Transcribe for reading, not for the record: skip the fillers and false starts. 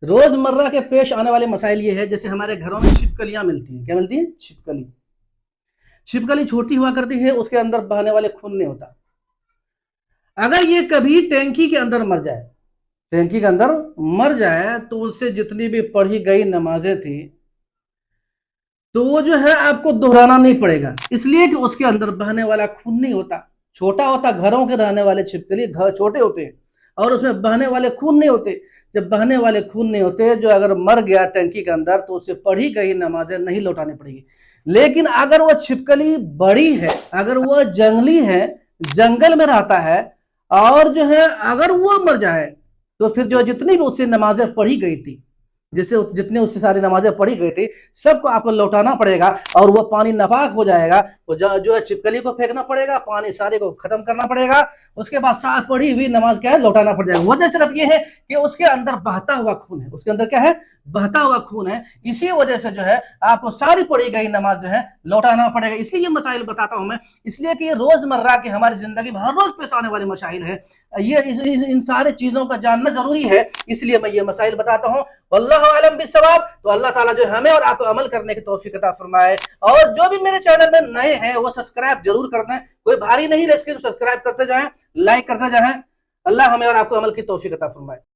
روز مرہ کے پیش آنے والے مسائل یہ ہے، جیسے ہمارے گھروں میں چھپکلیاں ملتی ہیں. کیا ملتی ہیں؟ چھپکلی. چھپکلی چھوٹی ہوا کرتی ہے، اس کے اندر بہنے والے خون نہیں ہوتا. اگر یہ کبھی ٹینکی کے اندر مر جائے، ٹینکی کے اندر مر جائے تو اس سے جتنی بھی پڑھی گئی نمازیں تھی تو وہ جو ہے آپ کو دہرانا نہیں پڑے گا، اس لیے کہ اس کے اندر بہنے والا خون نہیں ہوتا. چھوٹا ہوتا گھروں کے رہنے والے چھپکلی گھر چھوٹے ہوتے ہیں اور اس میں بہنے والے خون نہیں ہوتے. جب بہنے والے خون نہیں ہوتے، جو اگر مر گیا ٹینکی کے اندر تو اسے پڑھی گئی نمازیں نہیں لوٹانی پڑے گی. لیکن اگر وہ چھپکلی بڑی ہے، اگر وہ جنگلی ہے، جنگل میں رہتا ہے، اور جو ہے اگر وہ مر جائے تو پھر جو جتنی بھی اس سے نمازیں پڑھی گئی تھی، جسے جتنے اس سے ساری نمازیں پڑھی گئی تھی، سب کو آپ کو لوٹانا پڑے گا اور وہ پانی ناپاک ہو جائے گا. وہ جو ہے چھپکلی کو پھینکنا پڑے گا، پانی سارے کو ختم کرنا پڑے گا. اس کے بعد ساتھ پڑھی ہوئی نماز کیا ہے؟ لوٹانا پڑ جائے گا. وجہ صرف یہ ہے کہ اس کے اندر بہتا ہوا خون ہے. اس کے اندر کیا ہے؟ بہتا ہوا خون ہے. اسی وجہ سے جو ہے آپ کو ساری پڑھی گئی نماز جو ہے لوٹانا پڑے گا. اس لیے یہ مسائل بتاتا ہوں میں، اس لیے کہ یہ روز مرہ کی ہماری زندگی میں ہر روز پیش آنے والے مسائل ہیں. ان سارے چیزوں کا جاننا ضروری ہے، اس لیے میں یہ مسائل بتاتا ہوں. واللہ عالم بالصواب. تو اللہ تعالیٰ جو ہمیں اور آپ کو عمل کرنے کی توفیق عطا فرمائے. اور جو بھی میرے چینل میں نئے ہیں وہ سبسکرائب ضرور کر دیں. کوئی بھاری نہیں، لیکن سبسکرائب کرتے جائیں، لائک کرتے جائیں. اللہ ہمیں اور آپ کو عمل کی توفیق عطا فرمائے.